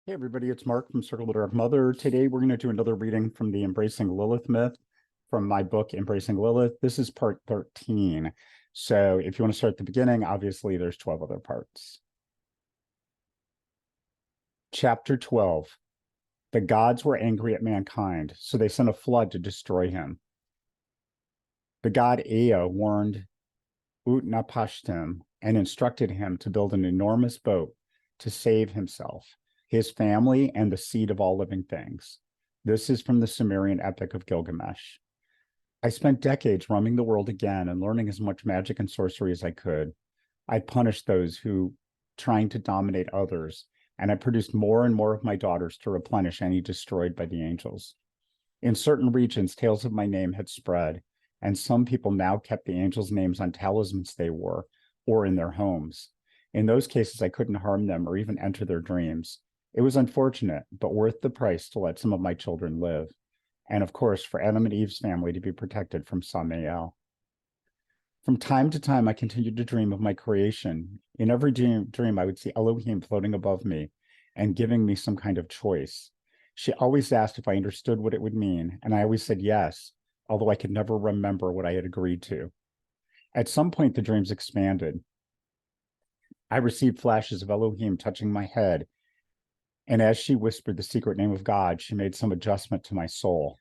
Hey everybody, it's Mark from Circle the Dark Mother. Today we're going to do another reading from the Embracing Lilith Myth from my book, Embracing Lilith. This is part 13. So if you want to start at the beginning, obviously there's 12 other parts. Chapter 12. The gods were angry at mankind, so they sent a flood to destroy him. The god Ea warned Utnapishtim and instructed him to build an enormous boat to save himself, his family, and the seed of all living things. This is from the Sumerian epic of Gilgamesh. I spent decades roaming the world again and learning as much magic and sorcery as I could. I punished those who trying to dominate others, and I produced more and more of my daughters to replenish any destroyed by the angels. In certain regions, tales of my name had spread, and some people now kept the angels' names on talismans they wore or in their homes. In those cases, I couldn't harm them or even enter their dreams. It was unfortunate, but worth the price to let some of my children live. And of course, for Adam and Eve's family to be protected from Samael. From time to time, I continued to dream of my creation. In every dream, I would see Elohim floating above me and giving me some kind of choice. She always asked if I understood what it would mean, and I always said yes, although I could never remember what I had agreed to. At some point, the dreams expanded. I received flashes of Elohim touching my head, and as she whispered the secret name of God, she made some adjustment to my soul,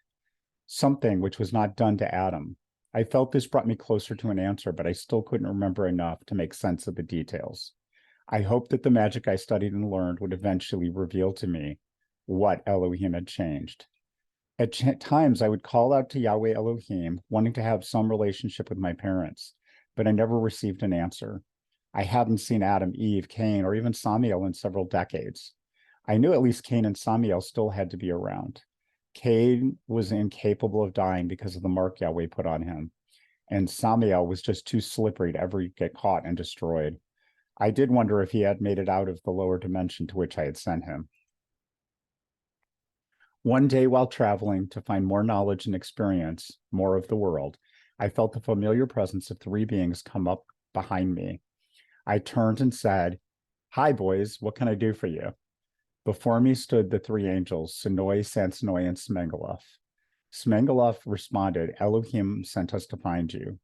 something which was not done to Adam. I felt this brought me closer to an answer, but I still couldn't remember enough to make sense of the details. I hoped that the magic I studied and learned would eventually reveal to me what Elohim had changed. At times, I would call out to Yahweh Elohim, wanting to have some relationship with my parents, but I never received an answer. I hadn't seen Adam, Eve, Cain, or even Samael in several decades. I knew at least Cain and Samael still had to be around. Cain was incapable of dying because of the mark Yahweh put on him, and Samael was just too slippery to ever get caught and destroyed. I did wonder if he had made it out of the lower dimension to which I had sent him. One day, while traveling to find more knowledge and experience more of the world, I felt the familiar presence of three beings come up behind me. I turned and said, "Hi, boys, what can I do for you?" Before me stood the three angels, Sinoi, Sansonoi, and Smengaluf. Smengaluf responded, "Elohim sent us to find you."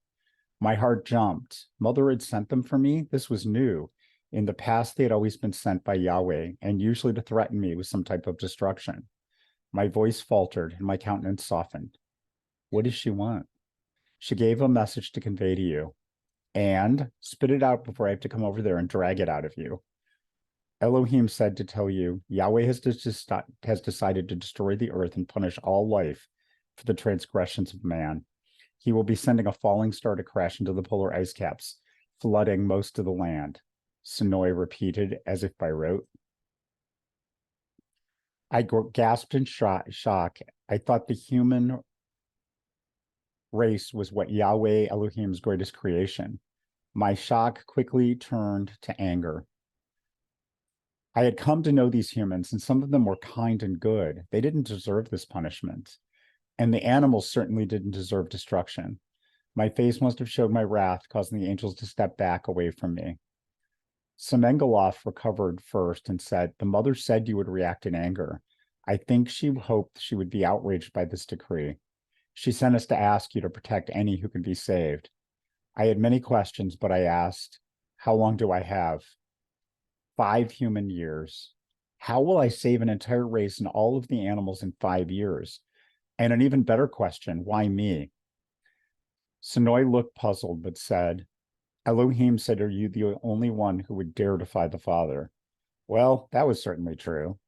My heart jumped. Mother had sent them for me? This was new. In the past, they had always been sent by Yahweh, and usually to threaten me with some type of destruction. My voice faltered, and my countenance softened. What does she want? She gave a message to convey to you. And spit it out before I have to come over there and drag it out of you. Elohim said to tell you, Yahweh has decided to destroy the earth and punish all life for the transgressions of man. He will be sending a falling star to crash into the polar ice caps, flooding most of the land. Sonoy repeated as if by rote. I gasped in shock. I thought the human race was what Yahweh Elohim's greatest creation. My shock quickly turned to anger. I had come to know these humans, and some of them were kind and good. They didn't deserve this punishment. And the animals certainly didn't deserve destruction. My face must have showed my wrath, causing the angels to step back away from me. Semengaloff recovered first and said, "The mother said you would react in anger. I think she hoped she would be outraged by this decree. She sent us to ask you to protect any who can be saved." I had many questions, but I asked, "How long do I have?" 5 human years. How will I save an entire race and all of the animals in 5 years? And an even better question, why me? Sonoy looked puzzled, but said, "Elohim said, are you the only one who would dare defy the Father?" Well, that was certainly true.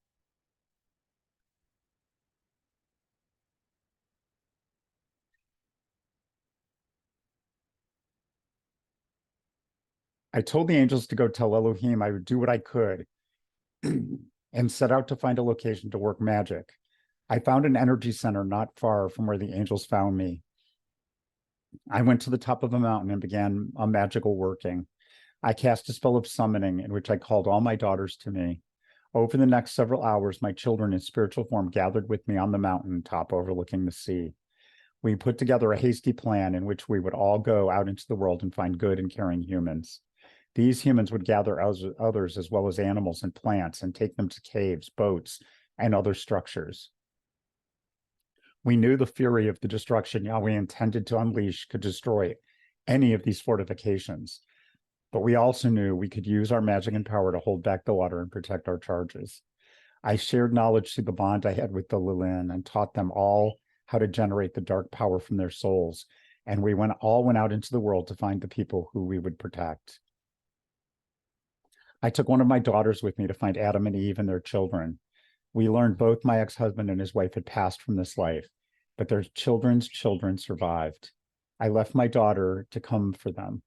I told the angels to go tell Elohim I would do what I could and set out to find a location to work magic. I found an energy center not far from where the angels found me. I went to the top of a mountain and began a magical working. I cast a spell of summoning in which I called all my daughters to me. Over the next several hours, my children in spiritual form gathered with me on the mountain top overlooking the sea. We put together a hasty plan in which we would all go out into the world and find good and caring humans. These humans would gather others as well as animals and plants and take them to caves, boats, and other structures. We knew the fury of the destruction Yahweh intended to unleash could destroy any of these fortifications, but we also knew we could use our magic and power to hold back the water and protect our charges. I shared knowledge through the bond I had with the Lilin and taught them all how to generate the dark power from their souls, and we all went out into the world to find the people who we would protect. I took one of my daughters with me to find Adam and Eve and their children. We learned both my ex-husband and his wife had passed from this life, but their children's children survived. I left my daughter to come for them,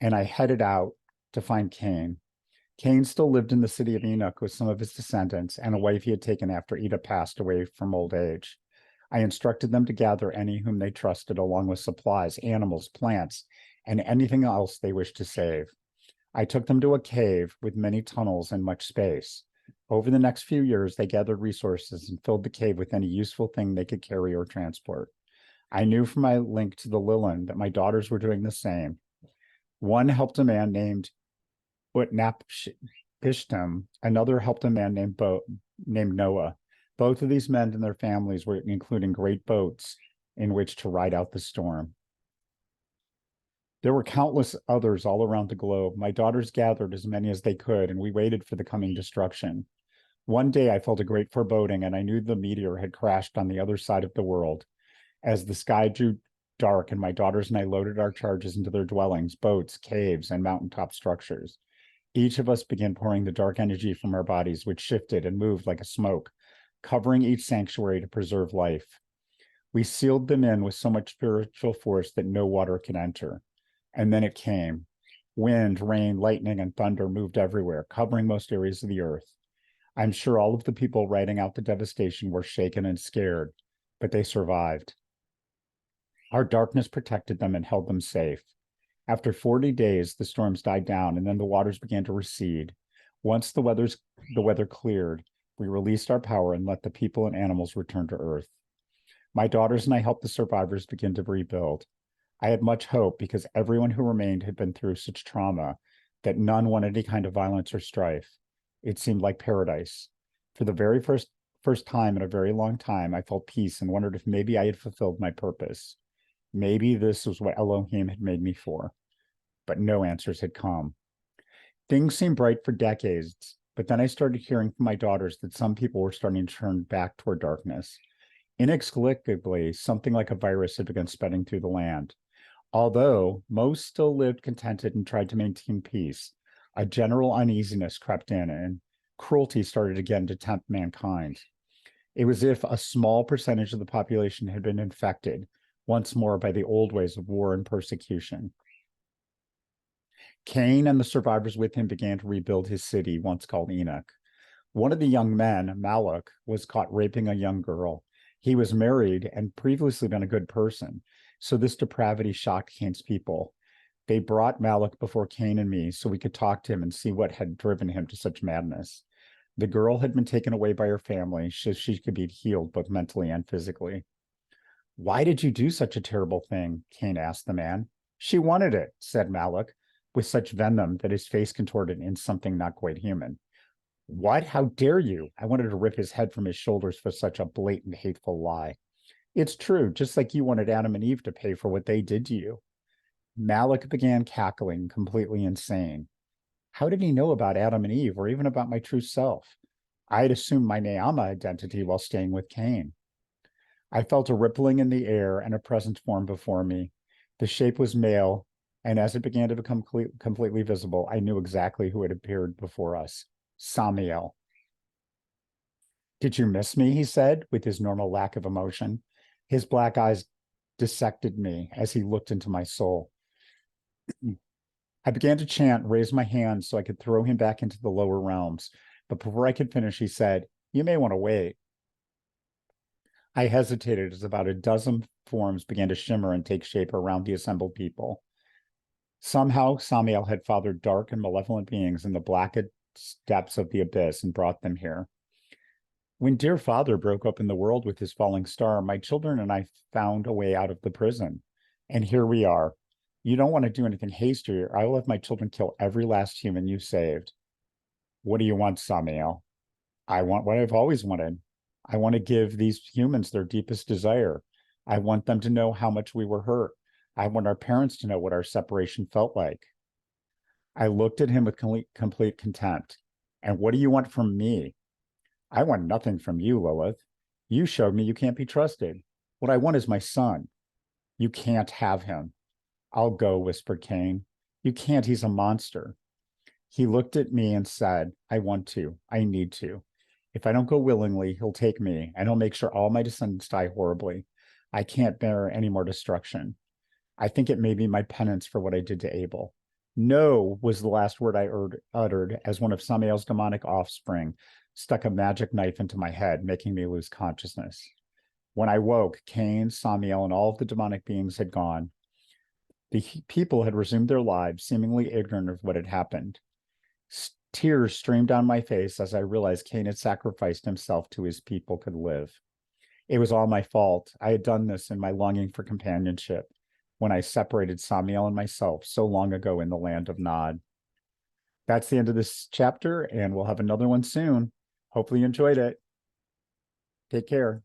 and I headed out to find Cain. Cain still lived in the city of Enoch with some of his descendants and a wife he had taken after Eda passed away from old age. I instructed them to gather any whom they trusted, along with supplies, animals, plants, and anything else they wished to save. I took them to a cave with many tunnels and much space. Over the next few years, they gathered resources and filled the cave with any useful thing they could carry or transport. I knew from my link to the Lilin that my daughters were doing the same. One helped a man named Utnapishtim, another helped a man named Noah. Both of these men and their families were including great boats in which to ride out the storm. There were countless others all around the globe. My daughters gathered as many as they could, and we waited for the coming destruction. One day I felt a great foreboding, and I knew the meteor had crashed on the other side of the world. As the sky drew dark and my daughters and I loaded our charges into their dwellings, boats, caves, and mountaintop structures, each of us began pouring the dark energy from our bodies, which shifted and moved like a smoke, covering each sanctuary to preserve life. We sealed them in with so much spiritual force that no water could enter. And then it came. Wind, rain, lightning, and thunder moved everywhere, covering most areas of the earth. I'm sure all of the people riding out the devastation were shaken and scared, but they survived. Our darkness protected them and held them safe. After 40 days, the storms died down, and then the waters began to recede. Once the weather cleared, we released our power and let the people and animals return to Earth. My daughters and I helped the survivors begin to rebuild. I had much hope because everyone who remained had been through such trauma that none wanted any kind of violence or strife. It seemed like paradise. For the very first time in a very long time, I felt peace and wondered if maybe I had fulfilled my purpose. Maybe this was what Elohim had made me for. But no answers had come. Things seemed bright for decades, but then I started hearing from my daughters that some people were starting to turn back toward darkness. Inexplicably, something like a virus had begun spreading through the land. Although most still lived contented and tried to maintain peace, a general uneasiness crept in and cruelty started again to tempt mankind. It was as if a small percentage of the population had been infected once more by the old ways of war and persecution. Cain and the survivors with him began to rebuild his city, once called Enoch. One of the young men, Malach, was caught raping a young girl. He was married and previously been a good person, so this depravity shocked Cain's people. They brought Malach before Cain and me so we could talk to him and see what had driven him to such madness. The girl had been taken away by her family so she could be healed both mentally and physically. "Why did you do such a terrible thing?" Cain asked the man. "She wanted it," said Malach, with such venom that his face contorted in something not quite human. "What? How dare you?" I wanted to rip his head from his shoulders for such a blatant, hateful lie. "It's true, just like you wanted Adam and Eve to pay for what they did to you." Malach began cackling, completely insane. How did he know about Adam and Eve, or even about my true self? I had assumed my Ne'ama identity while staying with Cain. I felt a rippling in the air and a presence formed before me. The shape was male, and as it began to become completely visible, I knew exactly who had appeared before us. Samael. "Did you miss me?" he said, with his normal lack of emotion. His black eyes dissected me as he looked into my soul. I began to chant and raise my hands so I could throw him back into the lower realms. But before I could finish, he said, "You may want to wait." I hesitated as about a dozen forms began to shimmer and take shape around the assembled people. Somehow, Samael had fathered dark and malevolent beings in the blackest depths of the abyss and brought them here. When dear father broke open the world with his falling star, my children and I found a way out of the prison. And here we are. You don't want to do anything hasty, or I will have my children kill every last human you saved. What do you want, Samael? I want what I've always wanted. I want to give these humans their deepest desire. I want them to know how much we were hurt. I want our parents to know what our separation felt like. I looked at him with complete contempt. And what do you want from me? I want nothing from you, Lilith. You showed me you can't be trusted. What I want is my son. You can't have him. I'll go, whispered Cain. You can't, he's a monster. He looked at me and said, I want to. I need to. If I don't go willingly, he'll take me, and he'll make sure all my descendants die horribly. I can't bear any more destruction. I think it may be my penance for what I did to Abel. No was the last word I uttered as one of Samael's demonic offspring stuck a magic knife into my head, making me lose consciousness. When I woke, Cain, Samael, and all of the demonic beings had gone. The people had resumed their lives, seemingly ignorant of what had happened. Tears streamed down my face as I realized Cain had sacrificed himself to his people could live. It was all my fault. I had done this in my longing for companionship when I separated Samael and myself so long ago in the land of Nod. That's the end of this chapter, and we'll have another one soon. Hopefully you enjoyed it. Take care.